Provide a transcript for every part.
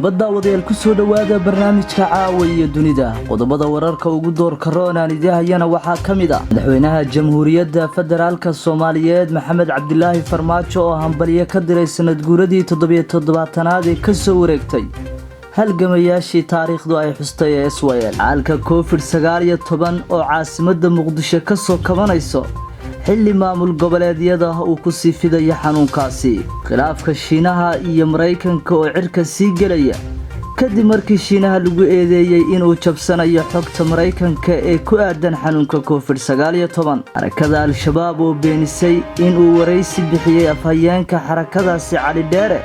nabadda wadayaal ku soo dhawaada barnaamijka caawiya dunida qodobada wararka ugu doorka roonaan idahayana waxaa kamid ah madaxweynaha jamhuuriyadda federaalka Soomaaliyeed Maxamed Cabdilaahi Farmaajo oo hambaliye ka diray sanad guuradii 77aad ee ka soo wareegtay halgamayaashii taariikhdu ay xustay ee SYL xaalka COVID-19 oo caasimadda Muqdisho ka soo kabanayso xilli maamul goboleedyada uu ku sii fidayo xanuunkaasi khilaafka Shiinaha iyo Mareykanka oo cirka sii galaya kadib markii Shiinaha lagu eedeeyay inuu jabsanayo xogta Mareykanka ee ku aadan xanuunka COVID-19 harakada Al-Shabaab oo beenisay inuu wareysi bixiyay afhayeenka xarakadaasi Cali Dheere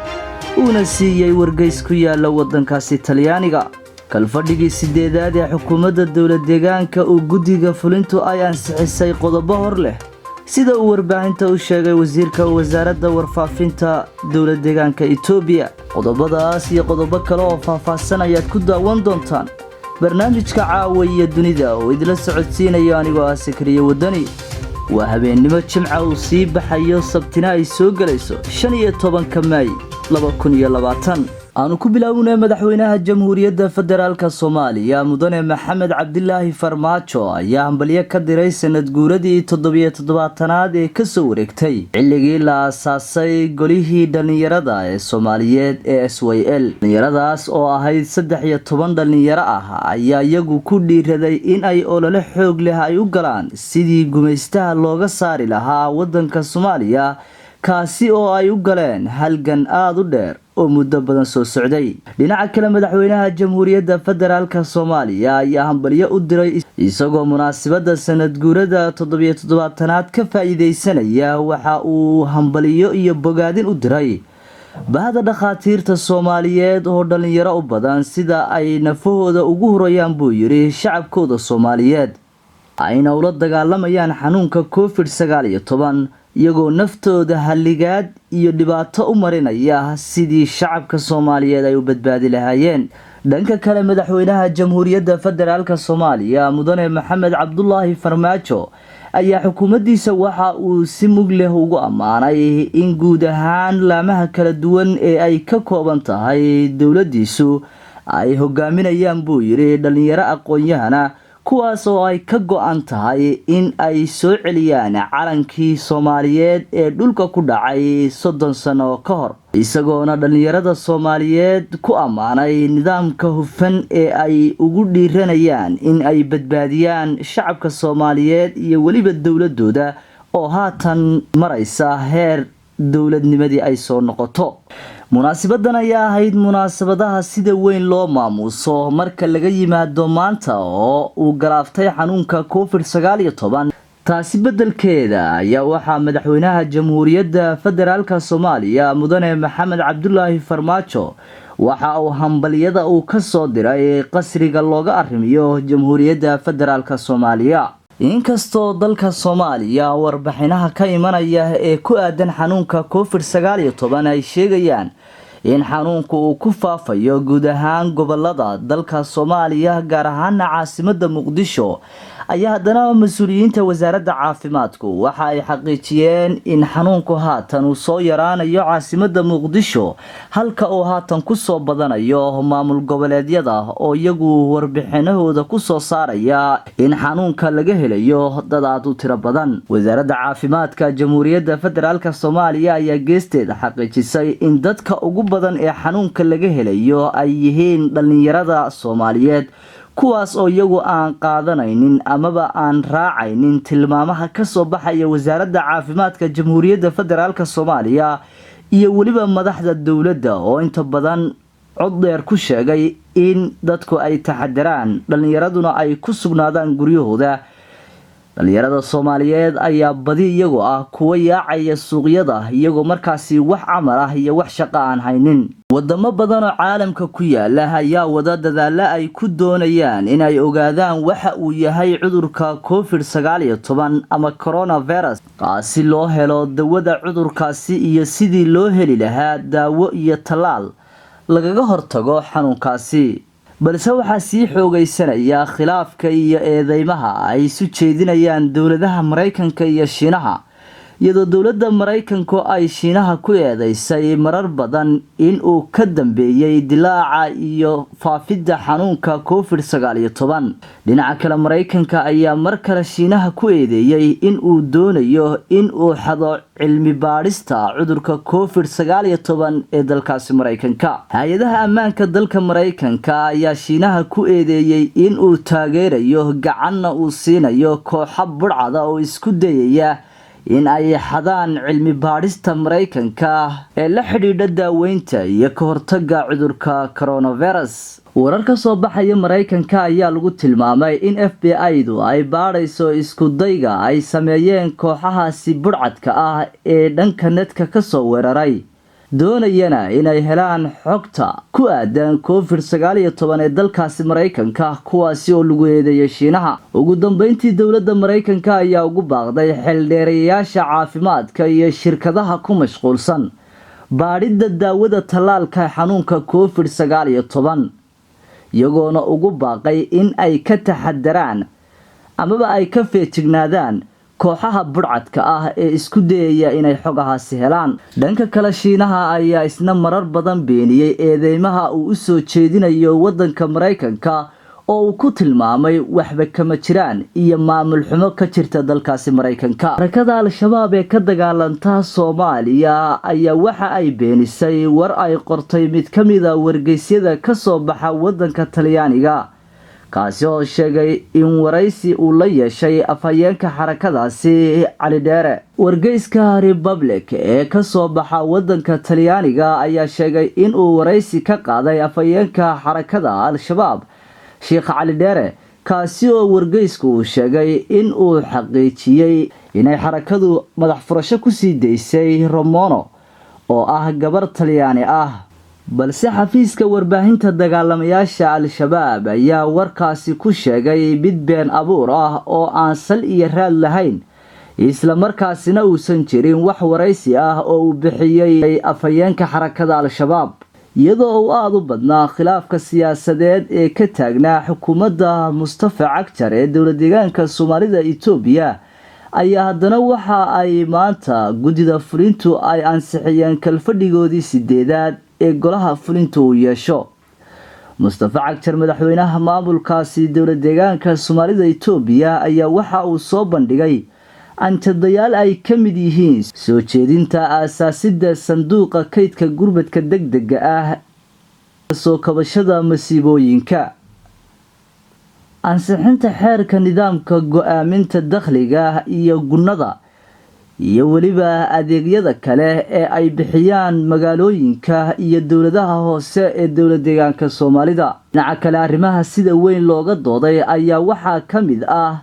uuna siiyay wargeys ku yaala wadankaasi Talyaaniga kalfadhigii 8aad ee xukuumadda dawlad deegaanka oo guddiga fulintu ay ansixisay qodobo hor leh sida uu warbaahinta u sheegay wasiirka wasaaradda warfaafinta dawlad deegaanka Itoobiya qodobadaas iyo qodobo kale oo faahfaahsan ayaad ku daawan doontaan barnaamijka caawiya dunida oo idila socodsiinayo anigoo ah Sakriye Wadani waa habeenimo Jimca uu sii baxayo Sabtina ay soo galayso 15 May 2020 aanu ku bilaabnay madaxweynaha jamhuuriyadda federaalka Soomaaliya mudane Maxamed Cabdilaahi Farmaajo ayaa hambaliye ka diray sanad guuradii 77aad ee ka soo wareegtay xilligii la aasaasay golihii dhalinyarada ee Soomaaliyeed ee SYL dhalinyaradaas oo ahayd 13 dhalinyaro ah ayaa iyagu ku dhiiraday in ay olole xoog leh ay u galaan sidii gumaystaha looga saari lahaa wadanka Soomaaliya kaasi oo ay u galeen halgan aad u dheer oo muddo badan soo socday dhinaca kale madaxweynaha jamhuuriyadda federaalka Soomaaliya ayaa hambaliye u diray isagoo munaasabada sanad guurada 77aad ka faa'iideysanaya waxa uu hambaliyo iyo bogaadin u diray bahda dhakhaatiirta Soomaaliyeed oo dhalinyaro u badan sida ay nafahooda ugu horayaan buu yiri shacabkooda Soomaaliyeed ayna ula dagaalamayaan xanuunka COVID-19 iyagoo naftooda haligaad iyo dhibaato u marinaya sidii shacabka Soomaaliyeed ay u badbaadi lahaayeen dhanka kale madaxweynaha jamhuuriyadda federaalka Soomaaliya mudane Maxamed Cabdilaahi Farmaajo ayaa xukuumaddiisa waxa uu si mug leh ugu amaanay in guud ahaan laamaha kala duwan ee ay ka kooban tahay dawladdiisu ay hogaaminayaan buu yiri dhalinyaro aqoon-yahana kuwaas oo ay ka go'an tahay in ay soo celiyaan calankii Soomaaliyeed ee dhulka ku dhacay 30 sano ka hor isagoona dhalinyarada Soomaaliyeed ku amaanay nidaamka hufan ee ay ugu dhiiranayaan in ay badbaadiyaan shacabka Soomaaliyeed iyo waliba dawladooda oo haatan maraysa heer dawladnimadii ay soo noqoto munaasabadan ayaa ahayd munaasabadaha sida weyn loo maamuuso marka laga yimaado maanta oo uu galaaftay xanuunka COVID-19 taasi bedelkeeda ayaa waxaa madaxweynaha jamhuuriyadda federaalka Soomaaliya mudane Maxamed Cabdilaahi Farmaajo waxa uu hambaliyada uu ka soo diray qasriga looga arrimiyo jamhuuriyadda federaalka Soomaaliya inkastoo dalka Soomaaliya warbixinaha ka imanaya ee ku aadan xanuunka COVID-19 ay sheegayaan in xanuunku uu ku faafayo guud ahaan gobolada dalka Soomaaliya gaar ahaan caasimadda Muqdisho ayaa haddana mas'uuliyiinta wasaaradda caafimaadku waxa ay xaqiijiyeen in xanuunku haatan uu soo yaraanayo caasimadda Muqdisho halka uu haatan ku soo badanayo maamul goboleedyada oo iyagu warbixinahooda ku soo saaraya in xanuunka laga helayo dad aad u tiro badan wasaaradda caafimaadka jamhuuriyadda federaalka Soomaaliya ayaa geesteeda xaqiijisay in dadka ugu badan ee xanuunka laga helayo ay yihiin dhalinyarada Soomaaliyeed kuwaas oo iyagu aan qaadanaynin amaba aan raacaynin tilmaamaha ka soo baxaya wasaaradda caafimaadka jamhuuriyadda federaalka Soomaaliya iyo waliba madaxda dawladda oo inta badan cod dheer ku sheegay in dadku ay taxadaraan dhalinyaraduna ay ku sugnaadaan guryahooda dhalinyarada Soomaaliyeed ayaa badi iyagu ah kuwa yaacaya suuqyada iyagoo markaasi wax camal ah iyo wax shaqo aan haynin wadamo badan oo caalamka ku yaala ayaa wada dadaalo ay ku doonayaan in ay ogaadaan waxa uu yahay cudurka COVID-19 ama coronavirus si loo helo dawada cudurkaasi iyo sidii loo heli lahaa daawo iyo talaal lagaga hortago xanuunkaasi balse waxaa sii xoogaysanaya khilaafka iyo eedeymaha ay isu jeedinayaan dawladaha Mareykanka iyo Shiinaha iyadoo dowladda Mareykanku ay Shiinaha ku eedeysay marar badan in uu ka dambeeyay dilaaca iyo faafidda xanuunka COVID-19. dhinaca kale Mareykanka ayaa mar kale Shiinaha ku eedeeyay in uu doonayo in uu xado cilmi baadhista cudurka COVID-19 ee dalkaasi Mareykanka. hay'adaha ammaanka dalka Mareykanka ayaa Shiinaha ku eedeeyay in uu taageerayo gacanna uu siinayo kooxo burcada oo isku dayaya in ay xadaan cilmi baadhista Mareykanka ee la xidhiidha daaweynta iyo ka hortagga cudurka coronavirus. warar ka soo baxaya Mareykanka ayaa lagu tilmaamay in FBI-du ay baadhayso isku dayga ay sameeyeen kooxahaasi burcadka ah ee dhanka netka ka soo weeraray, doonayana inay helaan xogta ku aadan COVID-19 ee dalkaasi Mareykanka, kuwaasi oo lagu eedeeyay Shiinaha. ugu dambeyntii dowladda Mareykanka ayaa ugu baaqday xildheerayaasha caafimaadka iyo shirkadaha ku mashquulsan baadhidda daawada tallaalka xanuunka COVID-19, iyagoona ugu baaqay in ay ka taxadaraan amaba ay ka feejignaadaan kooxaha burcadka ah ee isku dayaya inay xogahaasi helaan. dhanka kale Shiinaha ayaa isna marar badan beeniyay eedeymaha uu u soo jeedinayo wadanka Mareykanka oo uu ku tilmaamay waxba kama jiraan iyo maamul xumo ka jirta dalkaasi Mareykanka. Xarakada Al-Shabaab ee ka dagaalanta Soomaaliya ayaa waxa ay beenisay war ay qortay mid ka mid ah wargeysyada ka soo baxa wadanka Talyaaniga, kaasi oo sheegay in waraysi uu la yeeshay afhayeenka xarakadaasi Cali Dheere. wargeyska Republic ee ka soo baxa wadanka Talyaaniga ayaa sheegay in uu waraysi ka qaaday afhayeenka xarakada Al-Shabaab Sheikh Cali Dheere, kaasi oo wargeysku uu sheegay in uu xaqiijiyay inay xarakadu madax furasho ku sii deysay Romono oo ah gabar Talyaani ah, balse xafiiska warbaahinta dagaalamayaasha Al-Shabaab ayaa warkaasi ku sheegay mid been abuur ah oo aan sal iyo raad lahayn, isla markaasina uusan jirin wax waraysi ah oo uu bixiyay afhayeenka xarakada Al-Shabaab. iyadoo uu aad u badnaa khilaafka siyaasadeed ee ka taagnaa xukuumadda Mustafa Cagjar ee dowlad deegaanka Soomaalida Itoobiya, ayaa haddana waxa ay maanta guddida fulintu ay ansixiyeen kalfadhigoodii 8aad ee golaha fulintu uu yeesho. Mustafa Cagjar, madaxweynaha maamulkaasi dowlad deegaanka Soomaalida Itoobiya, ayaa waxa uu soo bandhigay anjadayaal ay ka mid yihiin soo jeedinta aasaasidda sanduuqa kaydka gurmadka degdega ah, soo kabashada masiibooyinka, ansixinta xeerka nidaamka go'aaminta dakhliga iyo gunnada, iyo weliba adeegyada kale ee ay bixiyaan magaalooyinka iyo dowladaha hoose ee dowlad deegaanka Soomaalida. dhinaca kale arrimaha sida weyn looga dooday ayaa waxaa ka mid ah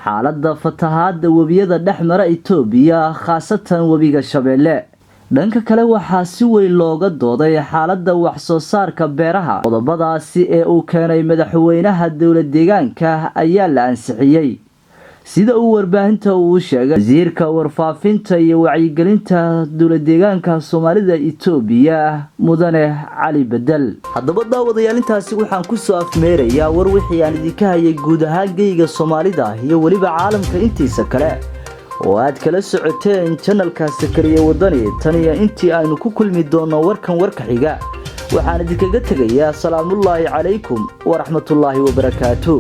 xaaladda fatahaadda webiyada dhexmara Itoobiya, khaasatan webiga Shabeelle. dhanka kale waxaa si weyn looga dooday xaaladda wax soo saarka beeraha. qodobadaasi ee uu keenay madaxweynaha dowlad deegaanka ayaa la ansixiyay, sida uu warbaahinta uu sheegay wasiirka warfaafinta iyo wacyigelinta dowlad deegaanka Soomaalida Itoobiya Mudane Cali Bedel. haddaba daawadayaal, intaasi waxaan ku soo afmeerayaa war wixii aan idinka hayay guud ahaan geyga Soomaalida iyo weliba caalamka intiisa kale oo aad kala socoteen channelka Sakariye Wadani. tan iyo intii aynu ku kulmi doono warkan warka xiga, waxaan idinkaga tegayaa salaamullaahi calaykum wa raxmatullaahi wa barakaatuh.